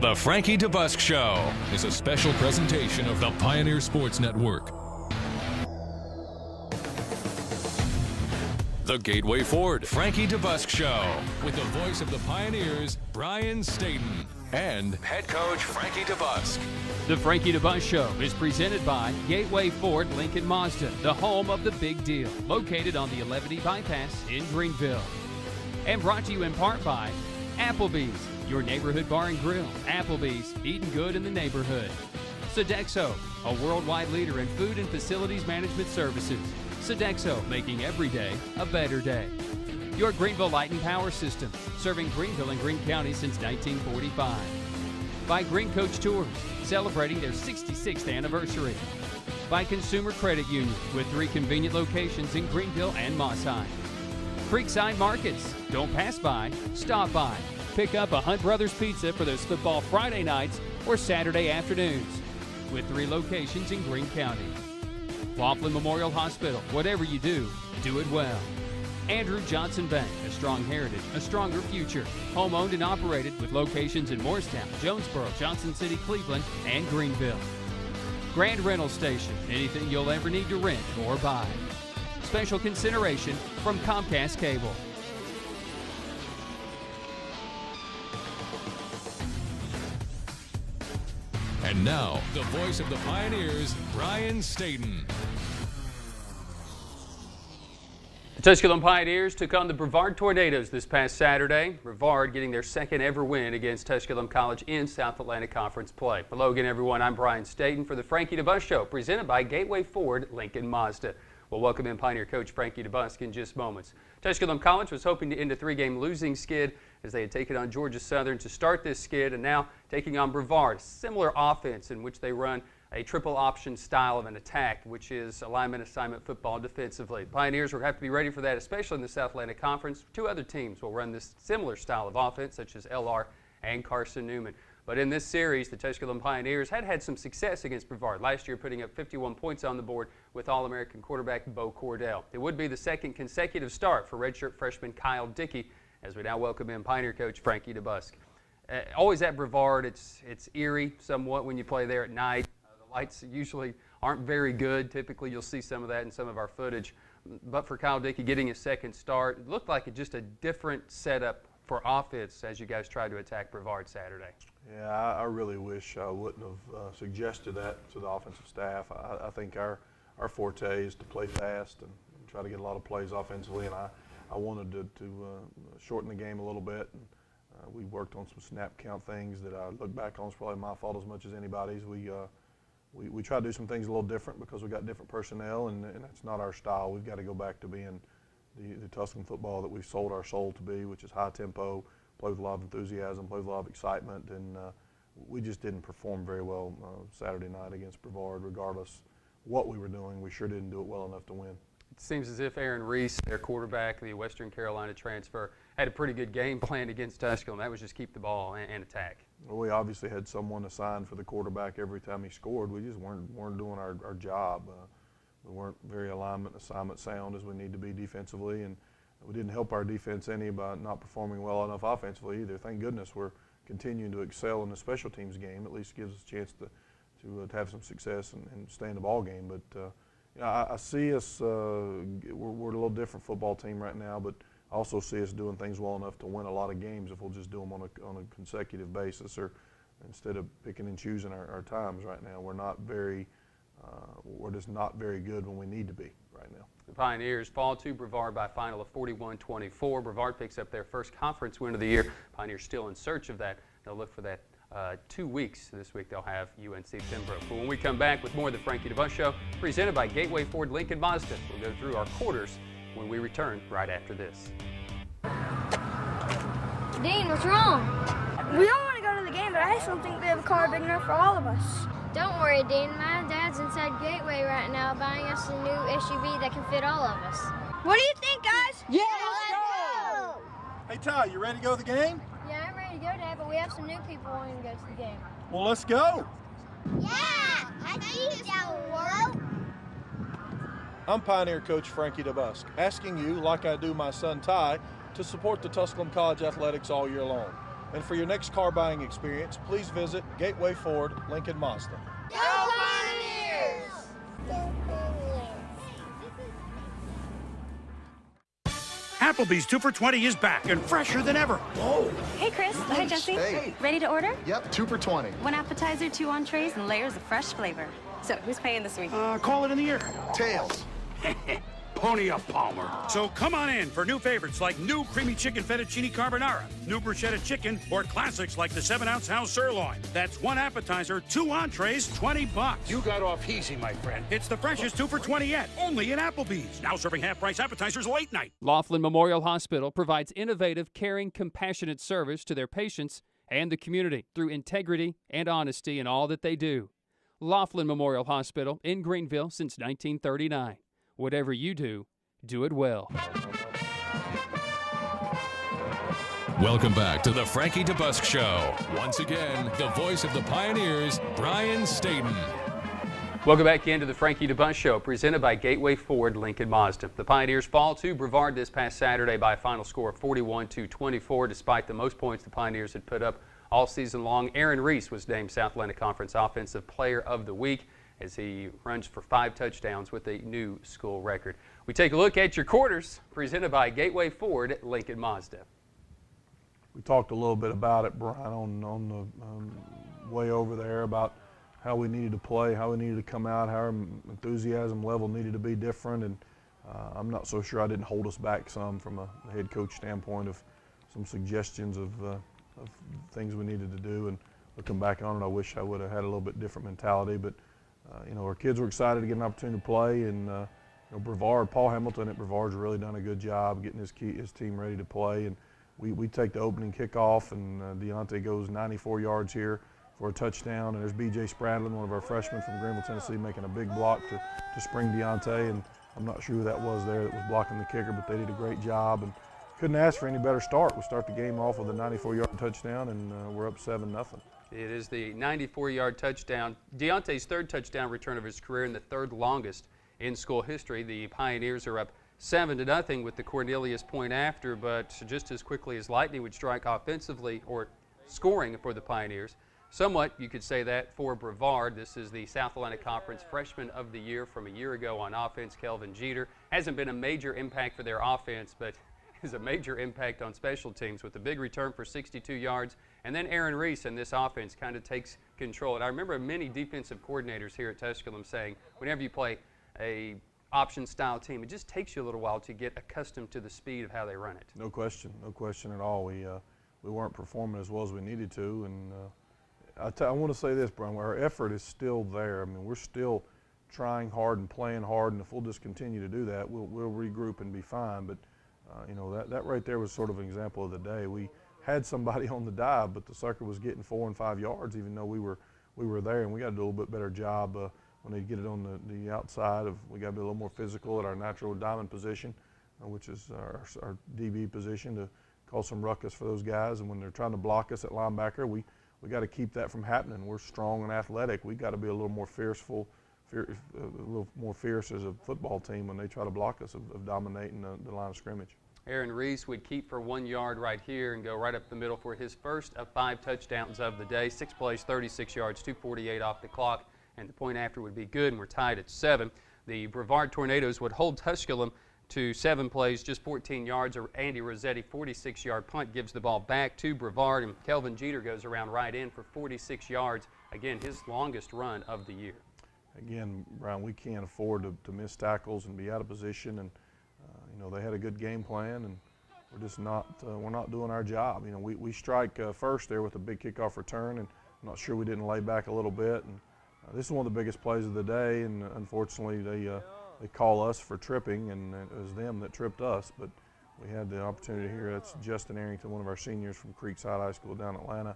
The Frankie DeBusk Show is a special presentation of the Pioneer Sports Network. The Gateway Ford Frankie DeBusk Show with the voice of the Pioneers, Brian Stayton, and head coach Frankie DeBusk. The Frankie DeBusk Show is presented by Gateway Ford Lincoln Mazda, the home of the big deal, located on the 11E bypass in Greeneville. And brought to you in part by Applebee's, your neighborhood bar and grill. Applebee's, eating good in the neighborhood. Sodexo, a worldwide leader in food and facilities management services. Sodexo, making every day a better day. Your Greeneville Light and Power System, serving Greeneville and Greene County since 1945. By Green Coach Tours, celebrating their 66th anniversary. By Consumer Credit Union, with 3 convenient locations in Greeneville and Mossheim. Creekside Markets, don't pass by, stop by. Pick up a Hunt Brothers Pizza for those football Friday nights or Saturday afternoons, with 3 locations in Greene County. Laughlin Memorial Hospital, whatever you do it well. Andrew Johnson Bank, a strong heritage, a stronger future. Home owned and operated with locations in Morristown, Jonesboro, Johnson City, Cleveland, and Greeneville. Grand Rental Station, anything you'll ever need to rent or buy. Special consideration from Comcast Cable. And now, the voice of the Pioneers, Brian Stayton. The Tusculum Pioneers took on the Brevard Tornadoes this past Saturday. Brevard getting their second ever win against Tusculum College in South Atlantic Conference play. Hello again, everyone. I'm Brian Stayton for the Frankie DeBusk Show, presented by Gateway Ford Lincoln Mazda. We'll welcome in Pioneer coach Frankie DeBusk in just moments. Tusculum College was hoping to end a 3-game losing skid as they had taken on Georgia Southern to start this skid, and now taking on Brevard, a similar offense in which they run a triple option style of an attack, which is alignment assignment football defensively. Pioneers will have to be ready for that, especially in the South Atlantic Conference. 2 other teams will run this similar style of offense, such as LR and Carson Newman. But in this series, the Tusculum Pioneers had some success against Brevard, last year putting up 51 points on the board with All-American quarterback Bo Cordell. It would be the second consecutive start for redshirt freshman Kyle Dickey, as we now welcome in Pioneer coach Frankie DeBusk. Always at Brevard, it's eerie somewhat when you play there at night. The lights usually aren't very good. Typically, you'll see some of that in some of our footage. But for Kyle Dickey getting his second start, it looked like just a different setup for offense as you guys tried to attack Brevard Saturday. Yeah, I really wish I wouldn't have suggested that to the offensive staff. I think our forte is to play fast and try to get a lot of plays offensively, and I wanted to shorten the game a little bit. And, we worked on some snap count things that I look back on. It's probably my fault as much as anybody's. We try to do some things a little different because we got different personnel, and that's not our style. We've got to go back to being the Tusculum football that we've sold our soul to be, which is high tempo, play with a lot of enthusiasm, play with a lot of excitement, and we just didn't perform very well Saturday night against Brevard. Regardless what we were doing, we sure didn't do it well enough to win. It seems as if Aaron Reese, their quarterback, the Western Carolina transfer, had a pretty good game plan against Tusculum. That was just keep the ball and attack. Well, we obviously had someone assigned for the quarterback every time he scored. We just weren't doing our job. We weren't very assignment sound as we need to be defensively, and we didn't help our defense any by not performing well enough offensively either. Thank goodness we're continuing to excel in the special teams game. At least gives us a chance to have some success and stay in the ball game. But I see us, we're a little different football team right now, but I also see us doing things well enough to win a lot of games if we'll just do them on a consecutive basis, or instead of picking and choosing our times right now. We're just not very good when we need to be right now. The Pioneers fall to Brevard by a final of 41-24. Brevard picks up their first conference win of the year. Pioneers still in search of that. They'll look for that 2 weeks. This week they'll have UNC Pembroke. But when we come back with more of the Frankie DeBusk Show, presented by Gateway Ford Lincoln Mazda, we'll go through our quarters when we return right after this. Dean, what's wrong? We don't want to go to the game, but I still think we have a car big enough for all of us. Don't worry, Dean. My dad's inside Gateway right now buying us a new SUV that can fit all of us. What do you think, guys? Yeah, let's go! Hey, Ty, you ready to go to the game? Yeah, I'm ready to go, Dad, but we have some new people wanting to go to the game. Well, let's go. Yeah, I see you down world. I'm Pioneer Coach Frankie DeBusk, asking you, like I do my son Ty, to support the Tusculum College athletics all year long. And for your next car buying experience, please visit Gateway Ford Lincoln Mazda. Go Pioneers! Applebee's 2 for $20 is back and fresher than ever. Whoa! Hey, Chris. Hi, Jesse. Hey. Ready to order? Yep, 2 for $20. 1 appetizer, 2 entrees, and layers of fresh flavor. So, who's paying this week? Call it in the air. Tails. Pony up, Palmer. So come on in for new favorites like new creamy chicken fettuccine carbonara, new bruschetta chicken, or classics like the 7-ounce house sirloin. That's 1 appetizer, 2 entrees, $20. You got off easy, my friend. It's the freshest 2 for $20 yet, only at Applebee's. Now serving half-price appetizers late night. Laughlin Memorial Hospital provides innovative, caring, compassionate service to their patients and the community through integrity and honesty in all that they do. Laughlin Memorial Hospital in Greeneville since 1939. Whatever you do, do it well. Welcome back to the Frankie DeBusk Show. Once again, the voice of the Pioneers, Brian Stayton. Welcome back into the Frankie DeBusk Show, presented by Gateway Ford Lincoln Mazda. The Pioneers fall to Brevard this past Saturday by a final score of 41-24, despite the most points the Pioneers had put up all season long. Aaron Reese was named South Atlantic Conference Offensive Player of the Week as he runs for 5 touchdowns with a new school record. We take a look at your quarters, presented by Gateway Ford Lincoln Mazda. We talked a little bit about it, Brian, on the way over there about how we needed to play, how we needed to come out, how our enthusiasm level needed to be different, and I'm not so sure I didn't hold us back some from a head coach standpoint of some suggestions of things we needed to do. And looking back on it, I wish I would have had a little bit different mentality, but you know, our kids were excited to get an opportunity to play, and you know, Brevard, Paul Hamilton at Brevard's really done a good job getting his team ready to play. And we take the opening kickoff, and Deontay goes 94 yards here for a touchdown, and there's B.J. Spradlin, one of our freshmen from Greeneville, Tennessee, making a big block to spring Deontay, and I'm not sure who that was there that was blocking the kicker, but they did a great job, and couldn't ask for any better start. We start the game off with a 94-yard touchdown, and we're up 7-0. It is the 94-yard touchdown, Deontay's 3rd touchdown return of his career and the 3rd longest in school history. The Pioneers are up 7-0 with the Cornelius point after, but just as quickly as lightning would strike offensively or scoring for the Pioneers. Somewhat, you could say that for Brevard. This is the South Atlantic Conference Freshman of the Year from a year ago on offense, Kelvin Jeter. Hasn't been a major impact for their offense, but is a major impact on special teams with a big return for 62 yards. And then Aaron Reese and this offense kind of takes control. And I remember many defensive coordinators here at Tusculum saying, whenever you play a option-style team, it just takes you a little while to get accustomed to the speed of how they run it. No question at all. We weren't performing as well as we needed to, and I want to say this, Brian, our effort is still there. I mean, we're still trying hard and playing hard, and if we'll just continue to do that, we'll regroup and be fine. But you know, that right there was sort of an example of the day. We had somebody on the dive, but the sucker was getting 4 and 5 yards, even though we were there, and we got to do a little bit better job when they get it on the outside of. We got to be a little more physical at our natural diamond position, which is our DB position, to cause some ruckus for those guys. And when they're trying to block us at linebacker, we got to keep that from happening. We're strong and athletic. We got to be a little more a little more fierce as a football team when they try to block us of dominating the line of scrimmage. Aaron Reese would keep for 1 yard right here and go right up the middle for his first of 5 touchdowns of the day. 6 plays, 36 yards, 2:48 off the clock, and the point after would be good, and we're tied at 7. The Brevard Tornadoes would hold Tusculum to 7 plays, just 14 yards. Andy Rossetti, 46-yard punt, gives the ball back to Brevard, and Kelvin Jeter goes around right in for 46 yards. Again, his longest run of the year. Again, Brian, we can't afford to miss tackles and be out of position, and you know, they had a good game plan, and we're just we're not doing our job. You know, we strike first there with a big kickoff return, and I'm not sure we didn't lay back a little bit. And this is one of the biggest plays of the day, and unfortunately they call us for tripping, and it was them that tripped us. But we had the opportunity here. That's Justin Arrington, one of our seniors from Creekside High School down in Atlanta.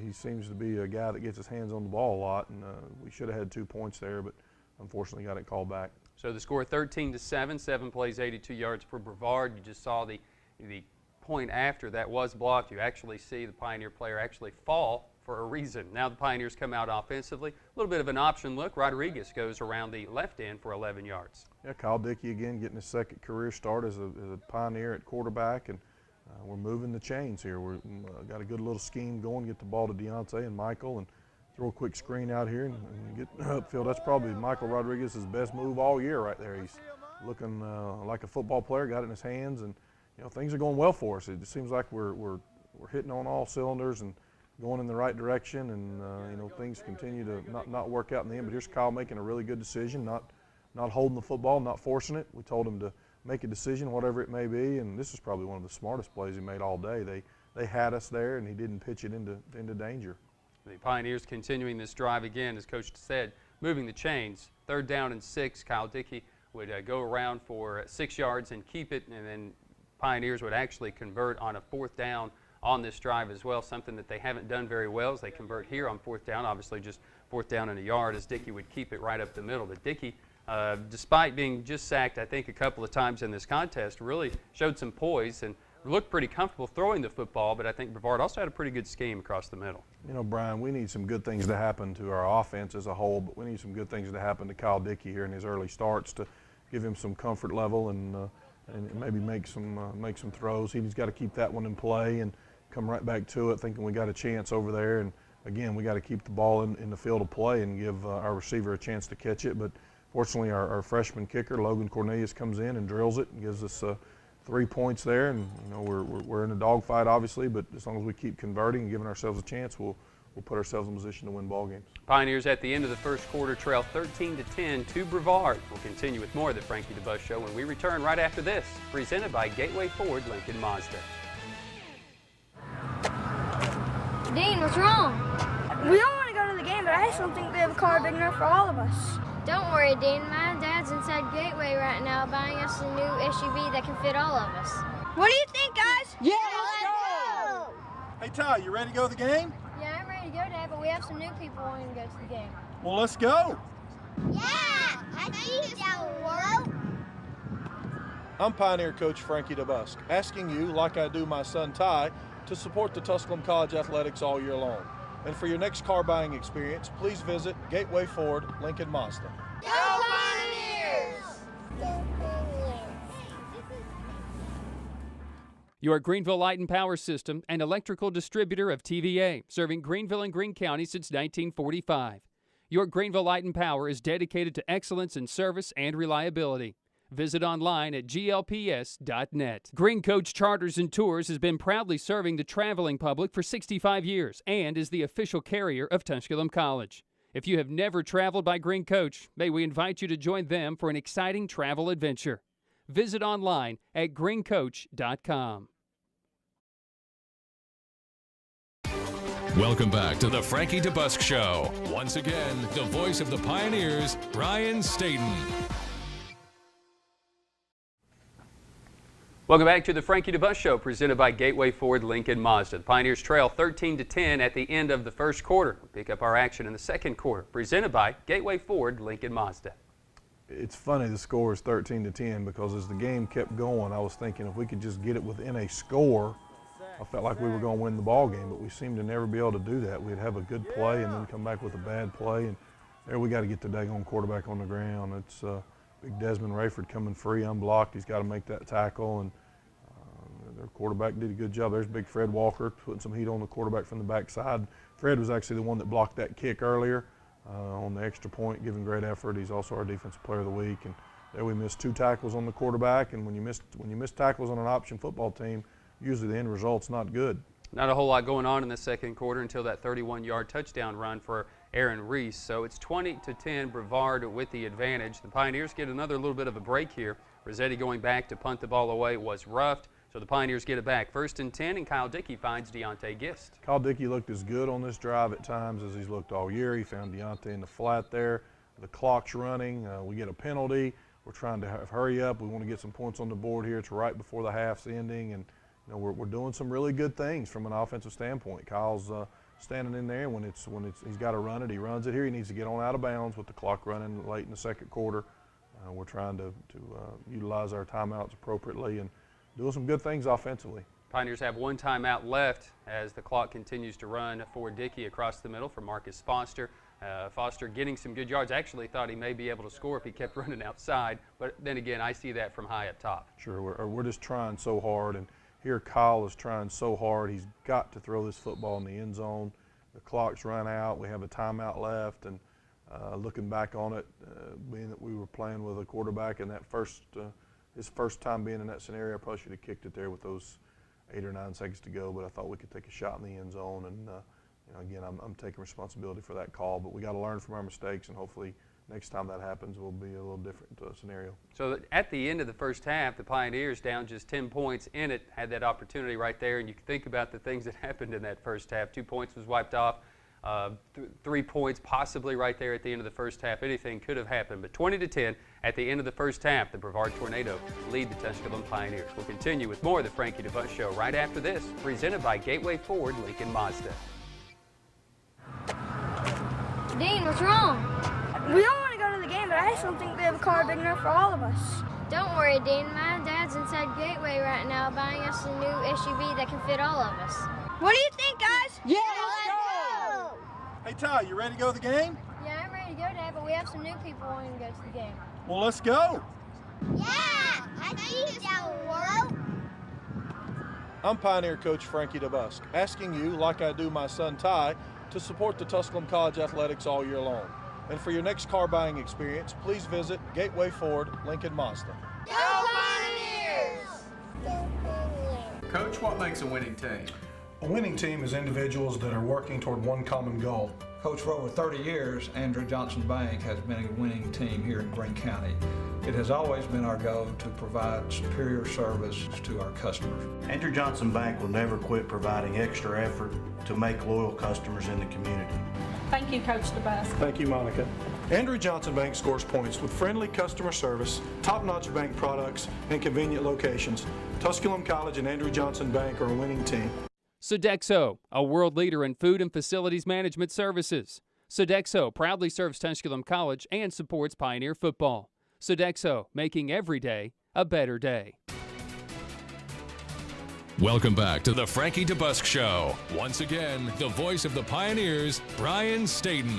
He seems to be a guy that gets his hands on the ball a lot, and we should have had 2 points there, but unfortunately got it called back. So the score 13-7, 7 plays, 82 yards for Brevard. You just saw the point after that was blocked. You actually see the Pioneer player actually fall for a reason. Now the Pioneers come out offensively. A little bit of an option look. Rodriguez goes around the left end for 11 yards. Yeah, Kyle Dickey again getting his second career start as a Pioneer at quarterback, and we're moving the chains here. We've got a good little scheme going, get the ball to Deontay and Michael and throw a quick screen out here and get upfield. That's probably Michael Rodriguez's best move all year right there. He's looking like a football player, got it in his hands, and things are going well for us. It just seems like we're hitting on all cylinders and going in the right direction, and things continue to not work out in the end. But here's Kyle making a really good decision, not holding the football, not forcing it. We told him to make a decision, whatever it may be, and this is probably one of the smartest plays he made all day. They had us there, and he didn't pitch it into danger. The Pioneers continuing this drive again, as Coach said, moving the chains. 3rd down and 6. Kyle Dickey would go around for 6 yards and keep it, and then Pioneers would actually convert on a 4th down on this drive as well, something that they haven't done very well as they convert here on 4th down, obviously just 4th down and a yard, as Dickey would keep it right up the middle. But Dickey, despite being just sacked, I think, a couple of times in this contest, really showed some poise and looked pretty comfortable throwing the football, but I think Brevard also had a pretty good scheme across the middle. Brian, we need some good things to happen to our offense as a whole, but we need some good things to happen to Kyle Dickey here in his early starts to give him some comfort level and maybe make some throws. He's got to keep that one in play and come right back to it, thinking we got a chance over there. And again, we got to keep the ball in the field of play and give our receiver a chance to catch it. But fortunately, our freshman kicker, Logan Cornelius, comes in and drills it and gives us 3 points there. And we're in a dogfight, obviously, but as long as we keep converting and giving ourselves a chance, we'll put ourselves in position to win ball games. Pioneers at the end of the first quarter trail 13-10 to Brevard. We'll continue with more of the Frankie DeBusk Show when we return right after this, presented by Gateway Ford Lincoln Mazda. Dean, what's wrong? We don't want to go to the game, but I just don't think we have a car big enough for all of us. Don't worry, Dean. My dad's inside Gateway right now buying us a new SUV that can fit all of us. What do you think, guys? Yeah, let's go! Hey, Ty, you ready to go to the game? Yeah, I'm ready to go, Dad, but we have some new people wanting to go to the game. Well, let's go. Yeah, I think that will work. I'm Pioneer Coach Frankie DeBusk, asking you, like I do my son Ty, to support the Tusculum College athletics all year long. And for your next car buying experience, please visit Gateway Ford Lincoln Mazda. Go Pioneers! Your Greeneville Light and Power System, an electrical distributor of TVA, serving Greeneville and Greene County since 1945. Your Greeneville Light and Power is dedicated to excellence in service and reliability. Visit online at glps.net. Green Coach Charters and Tours has been proudly serving the traveling public for 65 years and is the official carrier of Tusculum College. If you have never traveled by Green Coach, may we invite you to join them for an exciting travel adventure. Visit online at greencoach.com. Welcome back to the Frankie DeBusk Show. Once again, the voice of the Pioneers, Brian Stayton. Welcome back to the Frankie DeBusk Show, presented by Gateway Ford Lincoln Mazda. The Pioneers trail 13-10 at the end of the first quarter. We'll pick up our action in the second quarter, presented by Gateway Ford Lincoln Mazda. It's funny the score is 13-10 because as the game kept going, I was thinking if we could just get it within a score, I felt like we were going to win the ball game, but we seemed to never be able to do that. We'd have a good play and then come back with a bad play, and there we got to get the daggone quarterback on the ground. It's big Desmond Rayford coming free, unblocked. He's got to make that tackle, and their quarterback did a good job. There's big Fred Walker putting some heat on the quarterback from the backside. Fred was actually the one that blocked that kick earlier on the extra point, giving great effort. He's also our defensive player of the week. And there we missed 2 tackles on the quarterback, and when you miss tackles on an option football team, usually the end result's not good. Not a whole lot going on in the second quarter until that 31-yard touchdown run for Aaron Reese. So it's 20-10, Brevard with the advantage. The Pioneers get another little bit of a break here. Rossetti going back to punt the ball away was roughed, so the Pioneers get it back. 1st and 10, and Kyle Dickey finds Deontay Gist. Kyle Dickey looked as good on this drive at times as he's looked all year. He found Deontay in the flat there. The clock's running. We get a penalty. We're trying to hurry up. We want to get some points on the board here. It's right before the half's ending, and we're doing some really good things from an offensive standpoint. Kyle's standing in there. When he's got to run it, he runs it here. He needs to get on out of bounds with the clock running late in the second quarter. We're trying to utilize our timeouts appropriately and doing some good things offensively. Pioneers have 1 timeout left as the clock continues to run for Dickey across the middle for Marcus Foster. Foster getting some good yards. Actually thought he may be able to score if he kept running outside, but then again, I see that from high up top. Sure, we're just trying so hard, and here Kyle is trying so hard. He's got to throw this football in the end zone. The clock's run out. We have a timeout left, and looking back on it, being that we were playing with a quarterback in that his first time being in that scenario, I probably should have kicked it there with those 8 or 9 seconds to go, but I thought we could take a shot in the end zone, and again, I'm taking responsibility for that call, but we got to learn from our mistakes, and hopefully next time that happens will be a little different scenario. So at the end of the first half, the Pioneers, down just 10 points in it, had that opportunity right there, and you can think about the things that happened in that first half. 2 points was wiped off. 3 points possibly right there at the end of the first half. Anything could have happened, but 20-10 at the end of the first half, the Brevard Tornado lead the Tusculum Pioneers. We'll continue with more of the Frankie DeBusk Show right after this, presented by Gateway Ford Lincoln Mazda. Dean, what's wrong? We don't want to go to the game, but I just don't think they have a car big enough for all of us. Don't worry, Dean. My dad's inside Gateway right now buying us a new SUV that can fit all of us. What do you think, guys? Yeah, let's go! Hey, Ty, you ready to go to the game? Yeah, I'm ready to go, Dad, but we have some new people wanting to go to the game. Well, let's go. Yeah, I see that world. I'm Pioneer Coach Frankie DeBusk, asking you, like I do my son Ty, to support the Tusculum College athletics all year long. And for your next car buying experience, please visit Gateway Ford Lincoln Mazda. Go Pioneers! Coach, what makes a winning team? A winning team is individuals that are working toward one common goal. Coach, for over 30 years, Andrew Johnson Bank has been a winning team here in Greene County. It has always been our goal to provide superior service to our customers. Andrew Johnson Bank will never quit providing extra effort to make loyal customers in the community. Thank you, Coach DeBusk. Thank you, Monica. Andrew Johnson Bank scores points with friendly customer service, top-notch bank products, and convenient locations. Tusculum College and Andrew Johnson Bank are a winning team. Sodexo, a world leader in food and facilities management services. Sodexo proudly serves Tusculum College and supports Pioneer football. Sodexo, making every day a better day. Welcome back to the Frankie DeBusk Show. Once again, the voice of the Pioneers, Brian Stayton.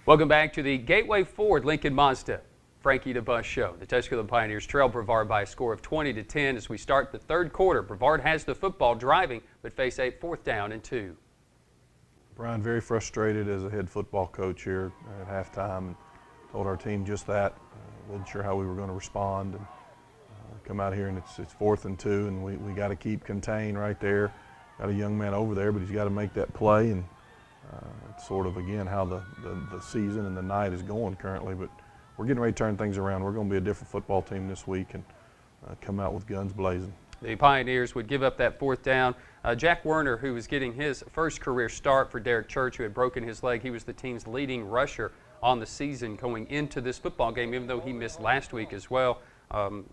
Welcome back to the Gateway Ford Lincoln Mazda Frankie DeBusk Show. The Tusculum Pioneers trail Brevard by a score of 20-10 as we start the third quarter. Brevard has the football driving, but face a 4th down and 2. Brian, very frustrated as a head football coach here at halftime, and told our team just that. Wasn't sure how we were going to respond, and come out here and it's 4th and 2, and we got to keep contained right there. Got a young man over there, but he's got to make that play, and it's sort of again how the season and the night is going currently. But we're getting ready to turn things around. We're going to be a different football team this week and come out with guns blazing. The Pioneers would give up that 4th down. Jack Werner, who was getting his first career start for Derek Church, who had broken his leg. He was the team's leading rusher on the season going into this football game, even though he missed last week as well.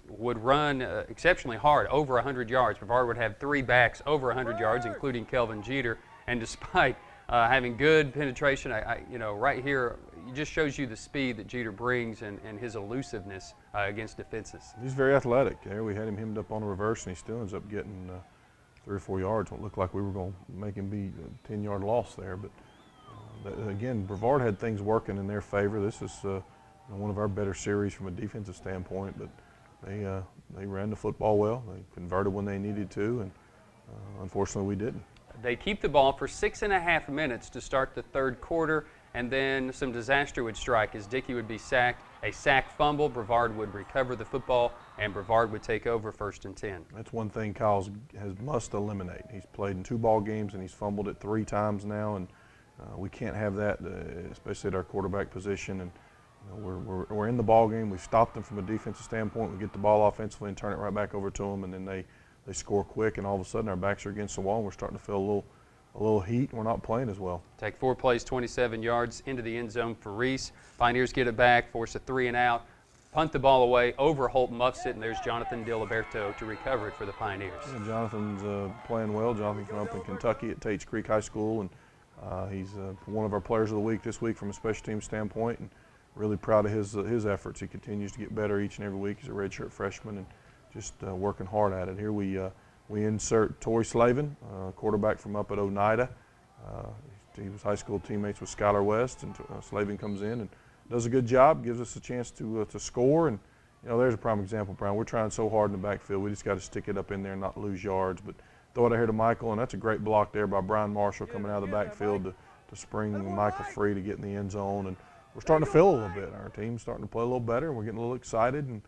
Would run exceptionally hard, over 100 yards. Brevard would have 3 backs over 100 yards, including Kelvin Jeter. And despite having good penetration, right here, it just shows you the speed that Jeter brings and his elusiveness against defenses. He's very athletic. There, we had him hemmed up on a reverse, and he still ends up getting 3 or 4 yards. It looked like we were going to make him be a 10-yard loss there, but again, Brevard had things working in their favor. This is one of our better series from a defensive standpoint, but they ran the football well. They converted when they needed to, and unfortunately we didn't. They keep the ball for 6.5 minutes to start the third quarter, and then some disaster would strike as Dickey would be sacked. A sack fumble, Brevard would recover the football, and Brevard would take over 1st and 10. That's one thing Kyle must eliminate. He's played in 2 ball games, and he's fumbled it 3 times now, and we can't have that, especially at our quarterback position. And we're in the ball game. We've stopped them from a defensive standpoint. We get the ball offensively and turn it right back over to them, and then they score quick, and all of a sudden our backs are against the wall, and we're starting to feel a little heat, and we're not playing as well. Take 4 plays, 27 yards into the end zone for Reese. Pioneers get it back, force a 3 and out, punt the ball away, Overholt muffs it, and there's Jonathan DiLiberto to recover it for the Pioneers. Yeah, Jonathan's playing well. Jonathan's from up in Kentucky at Tates Creek High School, and he's one of our players of the week this week from a special team standpoint, and really proud of his efforts. He continues to get better each and every week. He's a redshirt freshman and just working hard at it. Here we insert Torrey Slavin, quarterback from up at Oneida. He was high school teammates with Skylar West, and Slavin comes in and does a good job, gives us a chance to score, and you know, there's a prime example, Brian. We're trying so hard in the backfield. We just got to stick it up in there and not lose yards. But throw it out here to Michael, and that's a great block there by Brian Marshall coming out of the backfield to spring Michael free to get in the end zone. And we're starting to feel a little bit. Our team's starting to play a little better, and we're getting a little excited. And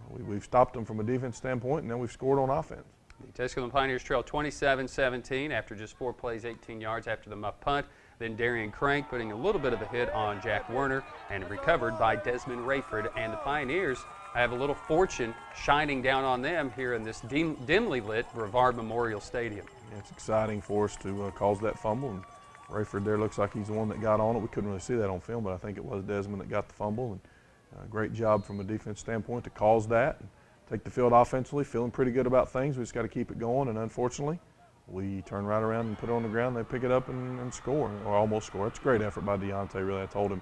we've stopped them from a defense standpoint, and then we've scored on offense. The Tusculum Pioneers trail 27-17 after just 4 plays, 18 yards after the muff punt. Then Darian Crank putting a little bit of a hit on Jack Werner and recovered by Desmond Rayford. And the Pioneers have a little fortune shining down on them here in this dimly lit Brevard Memorial Stadium. Yeah, it's exciting for us to cause that fumble. And Rayford there looks like he's the one that got on it. We couldn't really see that on film, but I think it was Desmond that got the fumble. And great job from a defense standpoint to cause that. And take the field offensively, feeling pretty good about things. We just got to keep it going, and unfortunately, we turn right around and put it on the ground. They pick it up and score, or almost score. It's a great effort by Deontay, really. I told him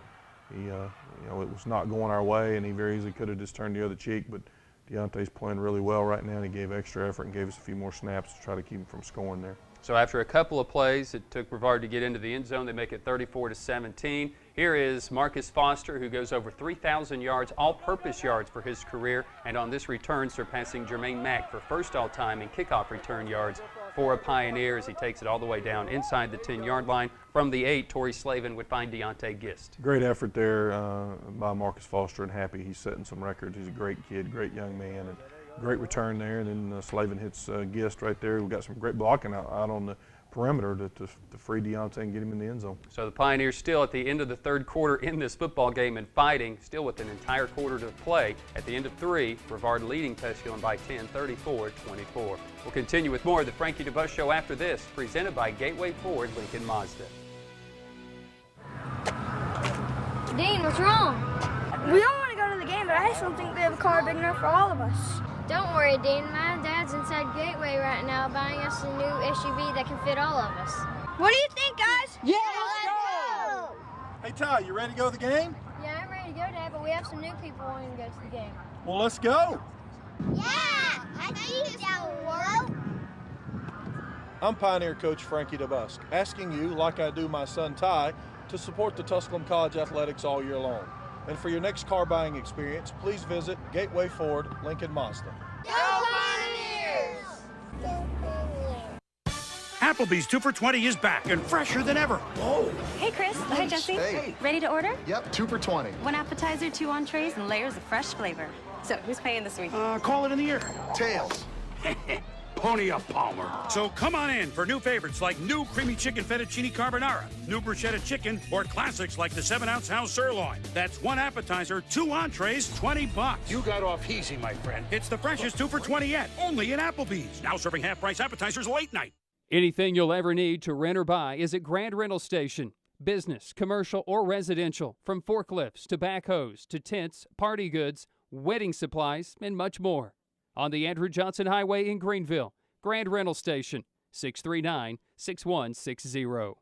you know, it was not going our way, and he very easily could have just turned the other cheek, but Deontay's playing really well right now, and he gave extra effort and gave us a few more snaps to try to keep him from scoring there. So after a couple of plays, it took Brevard to get into the end zone. They make it 34-17. Here is Marcus Foster, who goes over 3,000 yards, all-purpose yards for his career, and on this return surpassing Jermaine Mack for first all-time in kickoff return yards for a Pioneer as he takes it all the way down inside the 10-yard line. From the 8, Torrey Slavin would find Deontay Gist. Great effort there by Marcus Foster, and happy he's setting some records. He's a great kid, great young man, and great return there. And then Slavin hits Gist right there. We've got some great blocking out on the perimeter to free Deontay and get him in the end zone. So the Pioneers still at the end of the third quarter in this football game and fighting, still with an entire quarter to play. At the end of 3, Brevard leading Tusculum by 10, 34-24. We'll continue with more of the Frankie DeBusk Show after this, presented by Gateway Ford Lincoln Mazda. Dean, what's wrong? We all want to go to the game, but I just don't think we have a car big enough for all of us. Don't worry, Dean. My dad's inside Gateway right now buying us a new SUV that can fit all of us. What do you think, guys? Yeah, let's go! Hey, Ty, you ready to go to the game? Yeah, I'm ready to go, Dad, but we have some new people wanting to go to the game. Well, let's go. Yeah, I think that will work. I'm Pioneer Coach Frankie DeBusk, asking you, like I do my son Ty, to support the Tusculum College athletics all year long. And for your next car buying experience, please visit Gateway Ford Lincoln Mazda. Go Pioneers! Applebee's 2 for $20 is back and fresher than ever. Whoa. Hey, Chris. Hi, Jesse. Hey. Ready to order? Yep, 2 for $20. 1 appetizer, 2 entrees, and layers of fresh flavor. So, who's paying this week? Call it in the air. Tails. Pony up, Palmer. So come on in for new favorites like new creamy chicken fettuccine carbonara, new bruschetta chicken, or classics like the 7-ounce house sirloin. That's 1 appetizer, 2 entrees, $20. You got off easy, my friend. It's the freshest 2 for $20 yet, only at Applebee's. Now serving half-price appetizers late night. Anything you'll ever need to rent or buy is at Grand Rental Station. Business, commercial, or residential, from forklifts to backhoes to tents, party goods, wedding supplies, and much more. On the Andrew Johnson Highway in Greeneville, Grand Rental Station, 639-6160.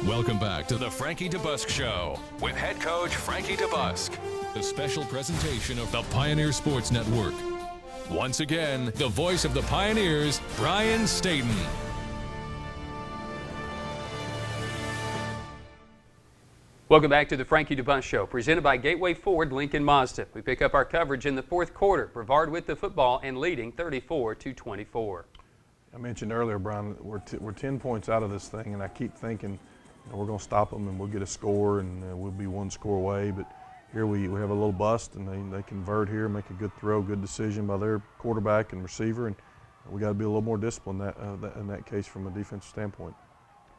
Welcome back to the Frankie DeBusk Show with head coach Frankie DeBusk. A special presentation of the Pioneer Sports Network. Once again, the voice of the Pioneers, Brian Stayton. Welcome back to the Frankie DeBusk Show, presented by Gateway Ford Lincoln Mazda. We pick up our coverage in the fourth quarter. Brevard with the football and leading 34-24. I mentioned earlier, Brian, we're 10 points out of this thing, and I keep thinking we're going to stop them and we'll get a score and we'll be 1 score away. But here we have a little bust, and they convert here, make a good throw, good decision by their quarterback and receiver, and we got to be a little more disciplined in that case from a defensive standpoint.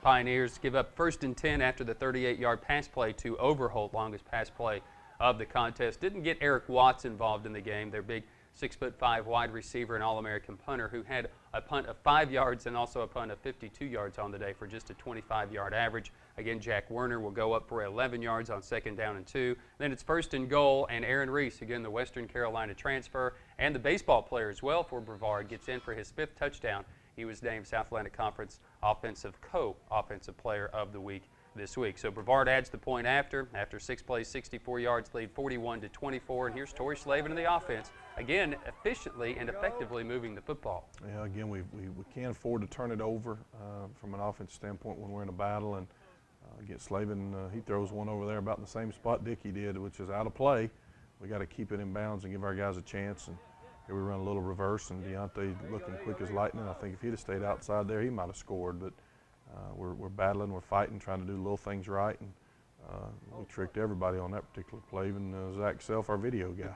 Pioneers give up 1st and 10 after the 38-yard pass play to Overholt, longest pass play of the contest. Didn't get Eric Watts involved in the game, their big 6'5" wide receiver and All-American punter, who had a punt of 5 yards and also a punt of 52 yards on the day for just a 25-yard average. Again, Jack Werner will go up for 11 yards on 2nd down and 2. Then it's 1st and goal, and Aaron Reese, again the Western Carolina transfer and the baseball player as well for Brevard, gets in for his 5th touchdown. He was named South Atlantic Conference Offensive Player of the Week this week. So Brevard adds the point after 6 plays, 64 yards, lead 41-24. And here's Torrey Slavin in the offense, again efficiently and effectively moving the football. Yeah, again, we can't afford to turn it over from an offensive standpoint when we're in a battle. And again, Slavin, he throws one over there about in the same spot Dickey did, which is out of play. we got to keep it in bounds and give our guys a chance. And here we run a little reverse, and Deontay looking quick as lightning. I think if he'd have stayed outside there, he might have scored. But we're battling, we're fighting, trying to do little things right, and we tricked everybody on that particular play, even Zach Self, our video guy.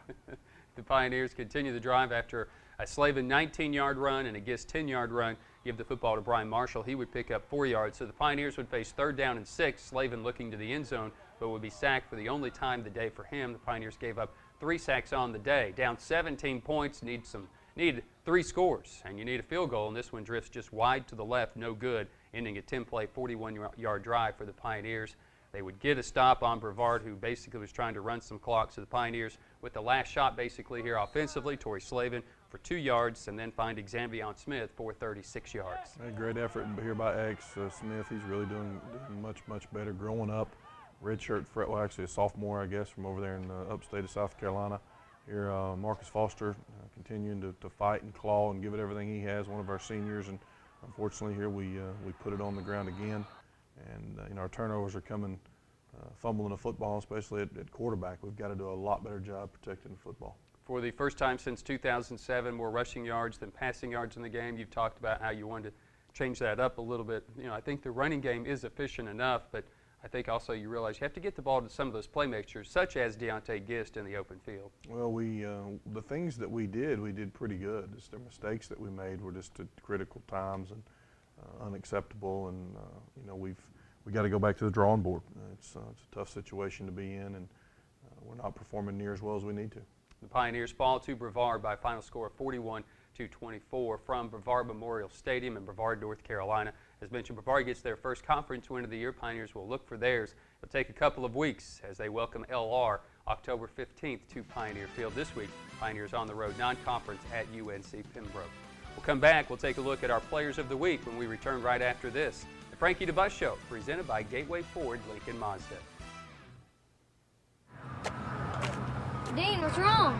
The Pioneers continue the drive after a Slavin 19-yard run and a Gist 10-yard run. Give the football to Brian Marshall. He would pick up 4 yards. So the Pioneers would face 3rd down and 6. Slavin looking to the end zone, but would be sacked for the only time of the day for him. The Pioneers gave up 3 sacks on the day. Down 17 points, need 3 scores, and you need a field goal, and this one drifts just wide to the left, no good, ending a 10-play, 41-yard drive for the Pioneers. They would get a stop on Brevard, who basically was trying to run some clock. So the Pioneers, with the last shot basically here offensively, Torrey Slavin for 2 yards, and then find Xanvion Smith for 36 yards. A great effort here by X Smith. He's really doing much better growing up. Redshirt, well, actually a sophomore, I guess, from over there in the upstate of South Carolina. Here, Marcus Foster continuing to fight and claw and give it everything he has, one of our seniors. And unfortunately here we put it on the ground again. And our turnovers are coming, fumbling the football, especially at quarterback. We've got to do a lot better job protecting the football. For the first time since 2007, more rushing yards than passing yards in the game. You've talked about how you wanted to change that up a little bit. I think the running game is efficient enough, but I think also you realize you have to get the ball to some of those playmakers, such as Deontay Gist in the open field. Well, the things that we did pretty good. It's the mistakes that we made were just at critical times and unacceptable, and we got to go back to the drawing board. It's a tough situation to be in, and we're not performing near as well as we need to. The Pioneers fall to Brevard by a final score of 41-24 from Brevard Memorial Stadium in Brevard, North Carolina. As mentioned, Brevard gets their first conference win of the year. Pioneers will look for theirs. It'll take a couple of weeks as they welcome LR October 15th to Pioneer Field. This week, Pioneers on the road non-conference at UNC Pembroke. We'll come back. We'll take a look at our Players of the Week when we return right after this. The Frankie DeBusk Show, presented by Gateway Ford, Lincoln Mazda. Dean, what's wrong?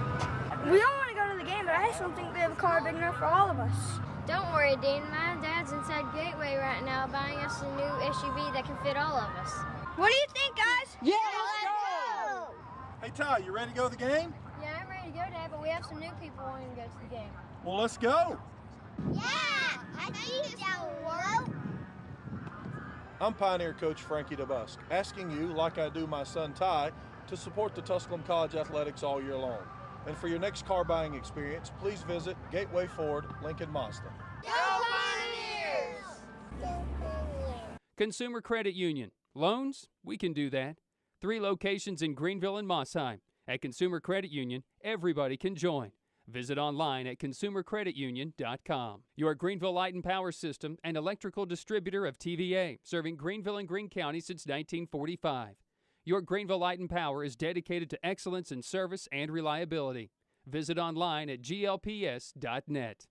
We don't want to go to the game, but I just don't think they have a car big enough for all of us. Don't worry, Dean. My dad's inside Gateway right now buying us a new SUV that can fit all of us. What do you think, guys? Yeah, let's go! Hey, Ty, you ready to go to the game? Yeah, I'm ready to go, Dad, but we have some new people wanting to go to the game. Well, let's go. Yeah, I think it's our world. I'm Pioneer Coach Frankie DeBusk, asking you, like I do my son Ty, to support the Tusculum College athletics all year long. And for your next car buying experience, please visit Gateway Ford, Lincoln Mazda. Go Pioneers! Consumer Credit Union. Loans? We can do that. 3 locations in Greeneville and Mossheim. At Consumer Credit Union, everybody can join. Visit online at consumercreditunion.com. Your Greeneville Light and Power System, an electrical distributor of TVA, serving Greeneville and Greene County since 1945. Your Greeneville Light and Power is dedicated to excellence in service and reliability. Visit online at glps.net.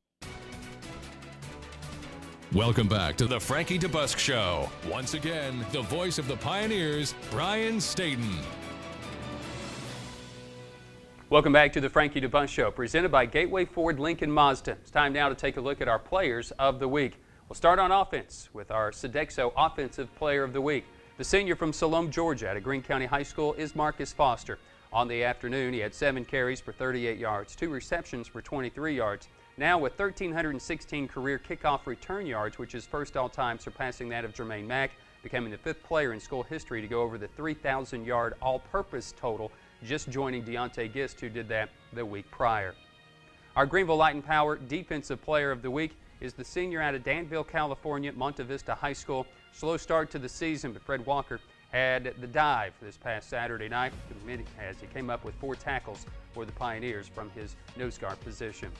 Welcome back to the Frankie DeBusk Show. Once again, the voice of the Pioneers, Brian Stayton. Welcome back to the Frankie DeBusk Show, presented by Gateway Ford Lincoln Mazda. It's time now to take a look at our Players of the Week. We'll start on offense with our Sodexo Offensive Player of the Week. The senior from Salome, Georgia, at Greene County High School is Marcus Foster. On the afternoon, he had 7 carries for 38 yards, 2 receptions for 23 yards. Now with 1,316 career kickoff return yards, which is first all-time, surpassing that of Jermaine Mack, becoming the 5th player in school history to go over the 3,000-yard all-purpose total, just joining Deontay Gist, who did that the week prior. Our Greeneville Light and Power Defensive Player of the Week is the senior out of Danville, California, Monte Vista High School. Slow start to the season, but Fred Walker had the dive this past Saturday night as he came up with 4 tackles for the Pioneers from his nose guard position.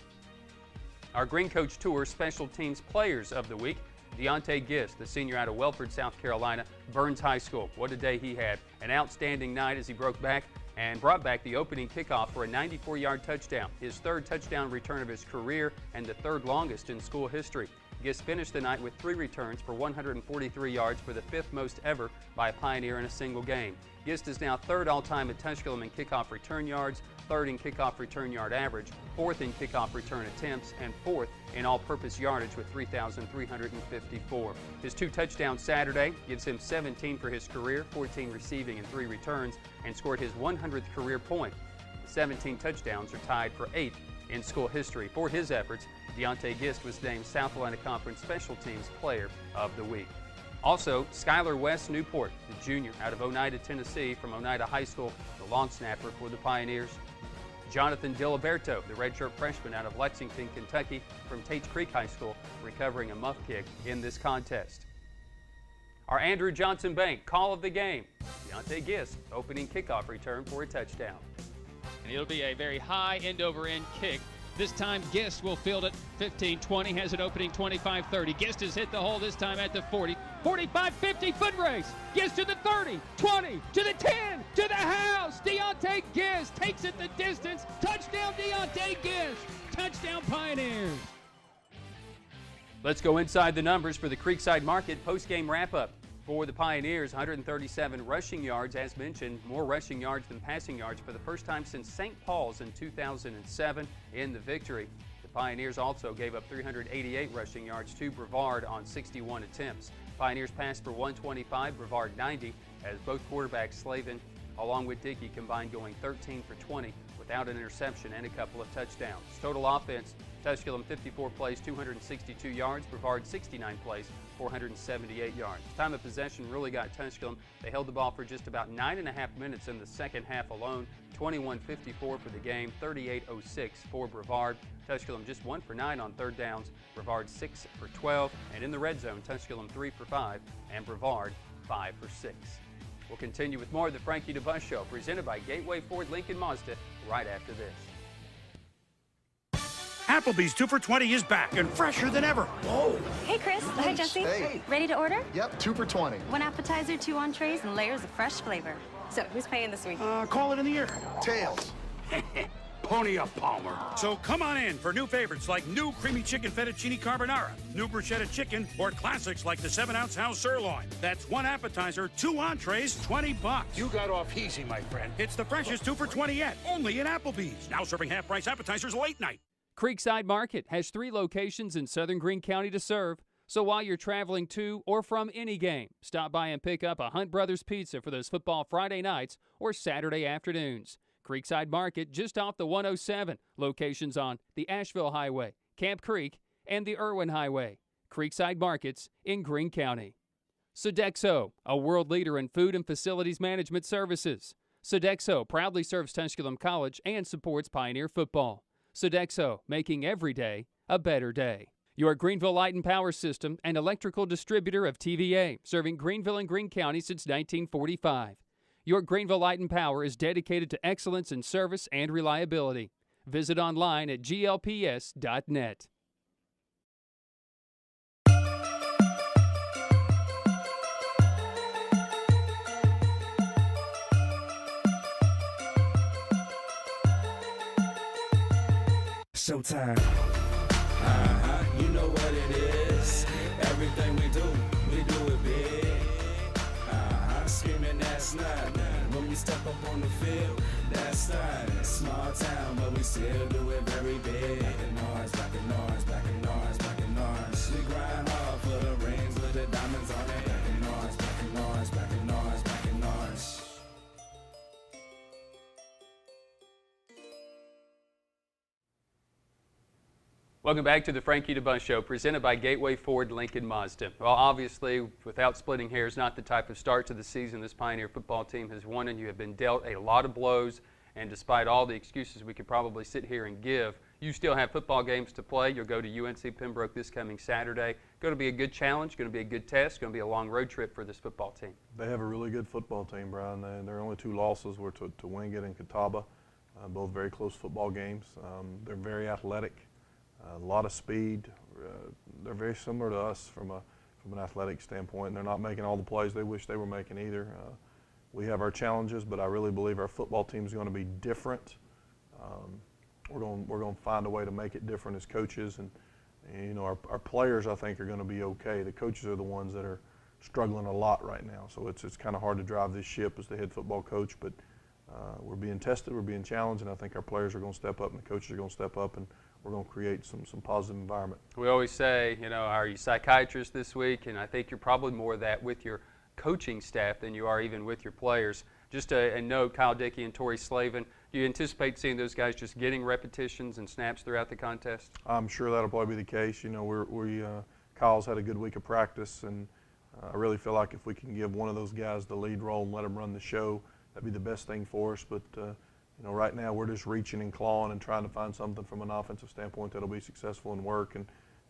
Our Green Coach Tour Special Teams Players of the Week, Deontay Gist, the senior out of Welford, South Carolina, Burns High School. What a day he had. An outstanding night as he broke back and brought back the opening kickoff for a 94-yard touchdown, his 3rd touchdown return of his career and the 3rd longest in school history. Gist finished the night with 3 returns for 143 yards for the 5th most ever by a Pioneer in a single game. Gist is now 3rd all-time at Tusculum in kickoff return yards, 3rd in kickoff return yard average, 4th in kickoff return attempts, and 4th in all-purpose yardage with 3,354. His 2 touchdowns Saturday gives him 17 for his career, 14 receiving and 3 returns, and scored his 100th career point. The 17 touchdowns are tied for 8th in school history. For his efforts, Deontay Gist was named South Atlantic Conference Special Teams Player of the Week. Also, Skylar West Newport, the junior out of Oneida, Tennessee, from Oneida High School, the long snapper for the Pioneers. Jonathan Diliberto, the redshirt freshman out of Lexington, Kentucky, from Tates Creek High School, recovering a muff kick in this contest. Our Andrew Johnson Bank call of the game. Deontay Gist, opening kickoff return for a touchdown. And it'll be a very high end-over-end kick. This time Gist will field it 15-20, has an opening 25-30. Gist has hit the hole this time at the 40. 45-50 foot race. Gist to the 30, 20, to the 10, to the house. Deontay Gist takes it the distance. Touchdown Deontay Gist. Touchdown Pioneers. Let's go inside the numbers for the Creekside Market post-game wrap-up. For the Pioneers, 137 rushing yards, as mentioned, more rushing yards than passing yards for the first time since St. Paul's in 2007 in the victory. The Pioneers also gave up 388 rushing yards to Brevard on 61 attempts. Pioneers passed for 125, Brevard 90, as both quarterbacks, Slavin along with Dickey, combined going 13 for 20 without an interception and a couple of touchdowns. Total offense, Tusculum 54 plays, 262 yards, Brevard 69 plays, 478 yards. Time of possession really got Tusculum. They held the ball for just about 9.5 minutes in the second half alone. 21:54 for the game, 38:06 for Brevard. Tusculum just 1 for 9 on third downs, Brevard 6 for 12. And in the red zone, Tusculum 3 for 5 and Brevard 5 for 6. We'll continue with more of the Frankie DeBusk Show, presented by Gateway Ford Lincoln Mazda, right after this. Applebee's 2 for $20 is back and fresher than ever. Whoa. Hey, Chris. Hi, Jesse. Hey. Ready to order? Yep, 2 for $20. 1 appetizer, 2 entrees, and layers of fresh flavor. So, who's paying this week? Call it in the air. Tails. Pony up, Palmer. So come on in for new favorites like new creamy chicken fettuccine carbonara, new bruschetta chicken, or classics like the 7-ounce house sirloin. That's 1 appetizer, 2 entrees, $20. You got off easy, my friend. It's the freshest 2 for $20 yet, only at Applebee's. Now serving half-price appetizers late night. Creekside Market has 3 locations in southern Greene County to serve. So while you're traveling to or from any game, stop by and pick up a Hunt Brothers Pizza for those football Friday nights or Saturday afternoons. Creekside Market just off the 107. Locations on the Asheville Highway, Camp Creek, and the Irwin Highway. Creekside Markets in Greene County. Sodexo, a world leader in food and facilities management services. Sodexo proudly serves Tusculum College and supports Pioneer football. Sodexo, making every day a better day. Your Greeneville Light and Power System, an electrical distributor of TVA, serving Greeneville and Greene County since 1945. Your Greeneville Light and Power is dedicated to excellence in service and reliability. Visit online at glps.net. Showtime. You know what it is. Everything we do it big. Screaming, that's not. When we step up on the field, that's not. Small town, but we still do it very big. Back in ours, back in ours, back in ours, back in ours. We grind hard for the rings with the diamonds on it. Back in ours, back in ours, back in ours, back in ours. Welcome back to the Frankie DeBusk Show, presented by Gateway Ford Lincoln Mazda. Well, obviously, without splitting hairs, not the type of start to the season this Pioneer football team has won, and you have been dealt a lot of blows. And despite all the excuses we could probably sit here and give, you still have football games to play. You'll go to UNC Pembroke this coming Saturday. Going to be a good challenge, going to be a good test, going to be a long road trip for this football team. They have a really good football team, Brian. Their only 2 losses were to Wingate and Catawba, both very close football games. They're very athletic. A lot of speed. They're very similar to us from an athletic standpoint, and they're not making all the plays they wish they were making either. We have our challenges, but I really believe our football team is going to be different. We're going to find a way to make it different as coaches, and you know, our players, I think, are going to be okay. The coaches are the ones that are struggling a lot right now, so it's kind of hard to drive this ship as the head football coach, but we're being tested, we're being challenged, and I think our players are going to step up and the coaches are going to step up, and we're going to create some positive environment. We always say, you know, are you psychiatrists this week? And I think you're probably more that with your coaching staff than you are even with your players. Just a note, Kyle Dickey and Torrey Slavin Do you anticipate seeing those guys just getting repetitions and snaps throughout the contest? I'm sure that'll probably be the case. You know, Kyle's had a good week of practice, and I really feel like if we can give one of those guys the lead role and let them run the show, that'd be the best thing for us. But you know, right now we're just reaching and clawing and trying to find something from an offensive standpoint that'll be successful and work. And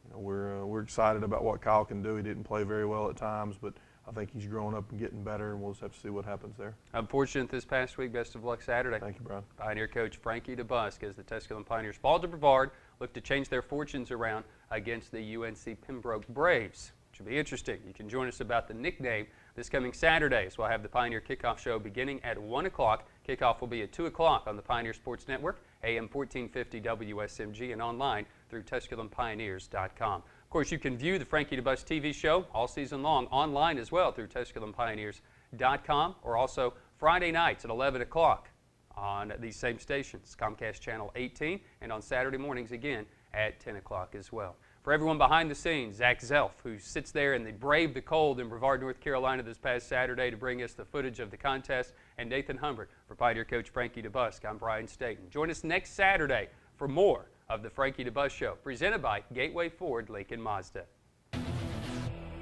you know, we're excited about what Kyle can do. He didn't play very well at times, but I think he's growing up and getting better, and we'll just have to see what happens there. I'm fortunate this past week. Best of luck Saturday. Thank you, Brian. Pioneer coach Frankie DeBusk as the Tusculum Pioneers fall to Brevard, look to change their fortunes around against the UNC Pembroke Braves, which will be interesting. You can join us about the nickname this coming Saturday. So we'll have the Pioneer Kickoff Show beginning at 1 o'clock. Kickoff will be at 2 o'clock on the Pioneer Sports Network, AM 1450 WSMG, and online through TusculumPioneers.com. Of course, you can view the Frankie DeBusk TV show all season long online as well through TusculumPioneers.com, or also Friday nights at 11 o'clock on these same stations, Comcast Channel 18, and on Saturday mornings again at 10 o'clock as well. For everyone behind the scenes, Zach Zelf, who sits there and they braved the cold in Brevard, North Carolina this past Saturday to bring us the footage of the contest, and Nathan Humbert for Pioneer coach Frankie DeBusk. I'm Brian Stayton. Join us next Saturday for more of the Frankie DeBusk Show, presented by Gateway Ford Lincoln Mazda.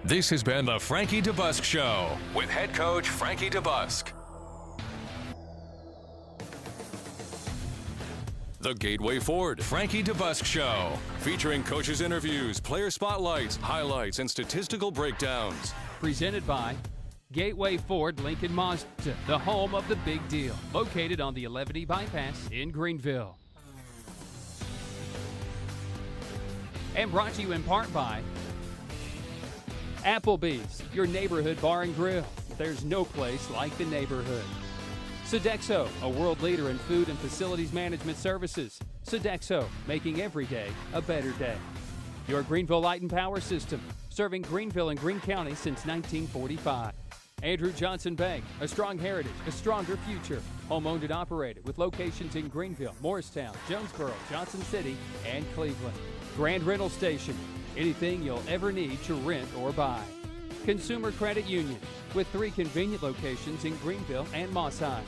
This has been the Frankie DeBusk Show with head coach Frankie DeBusk. The Gateway Ford Frankie DeBusk Show, featuring coaches' interviews, player spotlights, highlights, and statistical breakdowns. Presented by Gateway Ford Lincoln Mazda, the home of the big deal, located on the 11E bypass in Greeneville. And brought to you in part by Applebee's, your neighborhood bar and grill. There's no place like the neighborhood. Sodexo, a world leader in food and facilities management services. Sodexo, making every day a better day. Your Greeneville Light and Power System, serving Greeneville and Greene County since 1945. Andrew Johnson Bank, a strong heritage, a stronger future. Home owned and operated with locations in Greeneville, Morristown, Jonesboro, Johnson City, and Cleveland. Grand Rental Station, anything you'll ever need to rent or buy. Consumer Credit Union, with 3 convenient locations in Greeneville and Mossheim.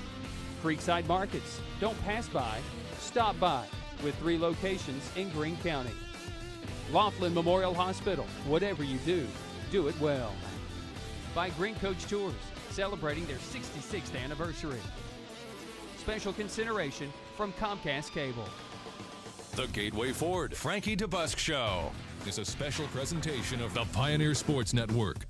Creekside Markets, don't pass by, stop by, with 3 locations in Greene County. Laughlin Memorial Hospital, whatever you do, do it well. By Green Coach Tours, celebrating their 66th anniversary. Special consideration from Comcast Cable. The Gateway Ford Frankie DeBusk Show is a special presentation of the Pioneer Sports Network.